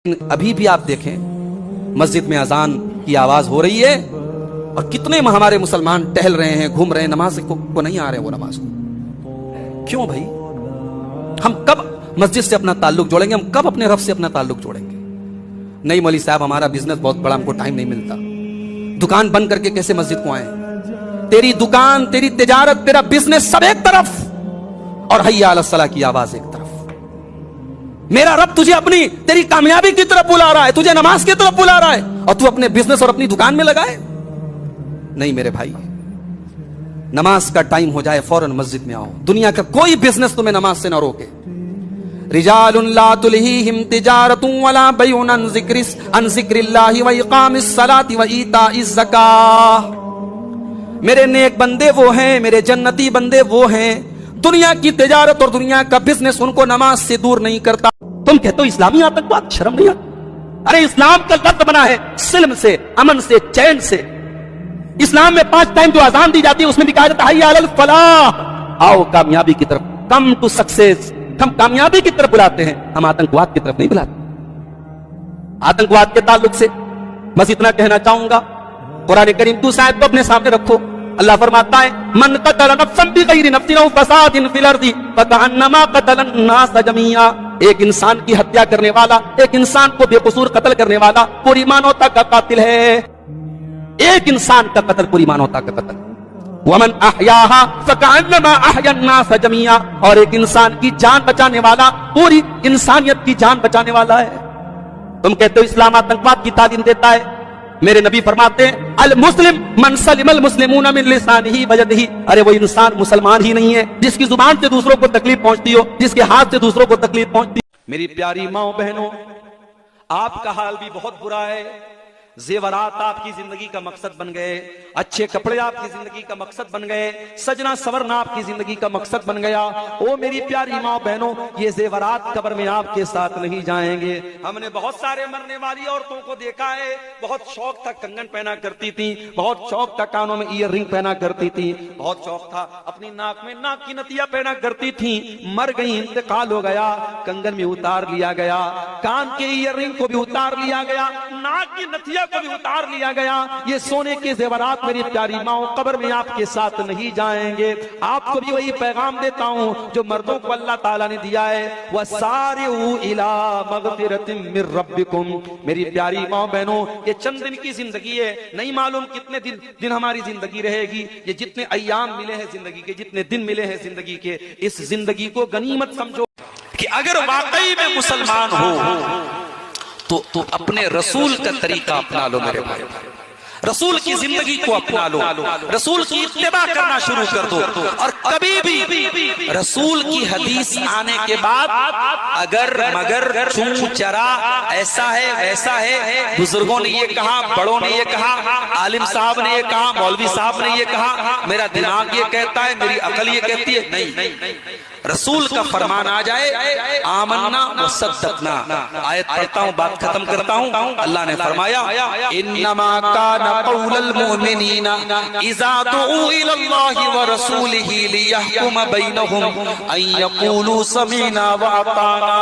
अभी भी आप देखें मस्जिद में अजान की आवाज हो रही है और कितने हमारे मुसलमान टहल रहे हैं, घूम रहे हैं, नमाज को नहीं आ रहे वो नमाज को। क्यों भाई? हम कब मस्जिद से अपना ताल्लुक जोड़ेंगे? हम कब अपने रब से अपना ताल्लुक जोड़ेंगे? नहीं मौली साहब, हमारा बिजनेस बहुत बड़ा, हमको टाइम नहीं मिलता। दुकान बंद करके कैसे मस्जिद को आए? तेरी दुकान, तेरी तिजारत, तेरा बिजनेस सब एक तरफ और हय्या अला सलाह की आवाज एक तरफ। मेरा रब तुझे अपनी तेरी कामयाबी की तरफ बुला रहा है, तुझे नमाज की तरफ बुला रहा है और तू अपने बिजनेस और अपनी दुकान में लगाए। नहीं मेरे भाई, नमाज का टाइम हो जाए फौरन मस्जिद में आओ। दुनिया का कोई बिजनेस तुम्हें नमाज से ना रोके। रिजालुन ला तुलहीहिम तिजारतुन वला बैउन अन ज़िक्रिल्लाहि व इक़ामिस सलाति व ईताइज़ ज़काह। मेरे नेक बंदे वो हैं, मेरे जन्नती बंदे वो हैं, दुनिया की तिजारत और दुनिया का बिजनेस उनको नमाज से दूर नहीं करता। तुम कहते हो इस्लामी आतंकवाद, शर्म नहीं आती? अरे इस्लाम का लफ्ज़ बना है सिल्म से, अमन से, चैन से। इस्लाम में 5 टाइम जो अजान दी जाती है उसमें भी कहा जाता है हय्या अलल फलाह, आओ कामयाबी की तरफ, कम टू सक्सेस। हम कामयाबी की तरफ बुलाते हैं, हम आतंकवाद की तरफ नहीं बुलाते। आतंकवाद के ताल्लुक से बस इतना कहना चाहूंगा, कुरान करीम तू शायद को अपने सामने रखो। अल्लाह फरमाता है मन कतल नफ्सन बिगैरि नफ्सिन औ फसादिन फिल अर्दि फकअन्नमा कतलन नास जमीआ। एक इंसान की हत्या करने वाला, एक इंसान को बेकसूर कत्ल करने वाला पूरी मानवता का कातिल है। एक इंसान का कत्ल पूरी मानवता का कत्ल। वमन अहयाहा फकअन्नमा अहया अन्नास जमीआ। और एक इंसान की जान बचाने वाला पूरी इंसानियत की जान बचाने वाला है। तुम कहते हो इस्लाम आतंकवाद की तालीम देता है। मेरे नबी फरमाते हैं अल मुस्लिम मन सलिमल मुस्लिमून मिन लिसानिही व यदिही। अरे वो इंसान मुसलमान ही नहीं है जिसकी जुबान से दूसरों को तकलीफ पहुंचती हो, जिसके हाथ से दूसरों को तकलीफ पहुंचती हो। मेरी प्यारी माओ बहनों, आपका हाल भी बहुत बुरा है। जेवरात आपकी जिंदगी का मकसद बन गए, अच्छे कपड़े आपकी जिंदगी का मकसद बन गए, सजना सवरना आपकी जिंदगी का मकसद बन गया। ओ मेरी प्यारी माँ बहनों, ये जेवरात कब्र में आपके साथ नहीं जाएंगे। हमने बहुत सारे मरने वाली औरतों को देखा है, बहुत शौक था कंगन पहना करती थी, बहुत शौक था कानों में ईयर रिंग पहना करती थी, बहुत शौक था अपनी नाक में नाक की नथिया पहना करती थी। मर गई, इंतकाल हो गया, कंगन में उतार लिया गया, कान के ईयर रिंग को भी उतार लिया गया, नाक की नथिया को भी उतार लिया गया। ये सोने के जेवरात मेरी प्यारी माओ कब्र में आपके साथ नहीं जाएंगे। आपको भी वही पैगाम देता हूं जो मर्दों को अल्लाह ताला ने दिया है, वसारिउ इला मगफिरतिम मिर रब्बिकुम। मेरी प्यारी माओ बहनों, ये चंद दिन की जिंदगी है, नहीं मालूम कितने दिन हमारी जिंदगी रहेगी। ये जितने अय्याम मिले हैं जिंदगी के, जितने दिन मिले हैं जिंदगी के, इस जिंदगी को गनीमत समझो कि अगर वाकई में मुसलमान हो तो अपने रसूल का तरीका अपना लो मेरे भाई। रसूल की जिंदगी को अपना लो, रसूल की इत्तिबा करना शुरू कर दो। और कभी भी रसूल की हदीस आने के बाद अगर मगर चूं चरा ऐसा है वैसा है, बुजुर्गों ने ये कहा, बड़ों ने ये कहा, आलिम साहब ने ये कहा, मौलवी साहब ने ये कहा, मेरा दिमाग ये कहता है, मेरी अकल ये कहती है, नहीं। रसूल का फरमान आ जाए, आमन्ना व सद्दकना। आयत पढ़ता हूँ, बात खत्म करता हूँ। अल्लाह ने फरमाया इन्नमा काना कौलल मुमिनीना इज़ा दुऊ इलल्लाहि व रसूलिही लियहकुम बैनहुम अन यक़ूलू समीना व अताना।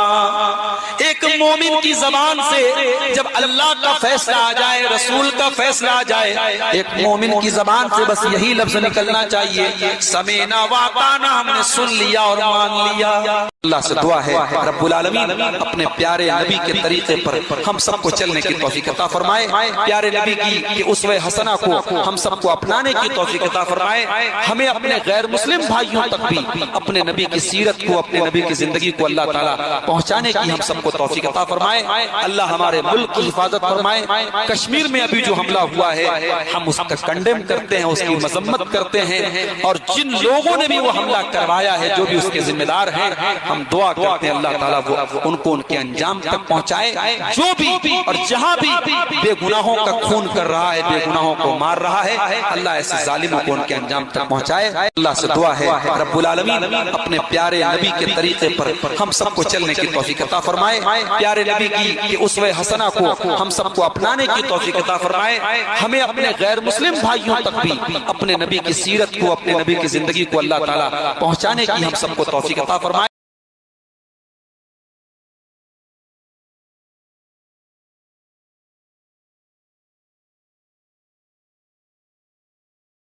एक मोमिन की जबान से जब अल्लाह का फैसला आ जाए, रसूल का फैसला आ जाए, एक मोमिन की जबान से बस यही लफ्ज निकलना चाहिए, समीना व अताना, हमने सुन लिया और मान लिया। अल्लाह से दुआ है रब्बुल आलमीन अपने प्यारे नबी के तरीके पर हम सबको चलने की तौफीक अता फरमाए। प्यारे नबी की उसवे हसना को हम सबको अपनाने की तौफीक अता फरमाए। हमें अपने गैर मुस्लिम भाइयों तक भी अपने नबी की सीरत को, अपने नबी की जिंदगी को अल्लाह ताला पहुंचाने की हम सबको तौफीक अता फरमाए। अल्लाह हमारे मुल्क की हिफाजत फरमाए। कश्मीर में अभी जो हमला हुआ है हम उसका कंडेम करते हैं, उसकी मजम्मत करते हैं, और जिन लोगों ने भी वो हमला करवाया है, जो भी उसके जिम्मेदार हैं, हम दुआ करते हैं अल्लाह ताला वो उनको उनके अंजाम तक पहुंचाए। जो भी और जहां भी बेगुनाहों का खून कर रहा है, बेगुनाहों को मार रहा है, अल्लाह ऐसे जालिमों को उनके अंजाम तक पहुंचाए। अल्लाह से दुआ है रब्बुल आलमीन अपने प्यारे नबी के तरीके पर हम सबको चलने की तौफीक अता फरमाए। प्यारे नबी की उसवे हसना को हम सबको अपनाने की तौफीक अता फरमाए। हमें अपने गैर मुस्लिम भाइयों तक भी अपने नबी की सीरत को, अपने नबी की जिंदगी को अल्लाह ताला पहुंचाने की हम सबको तौफीक अता फरमाए।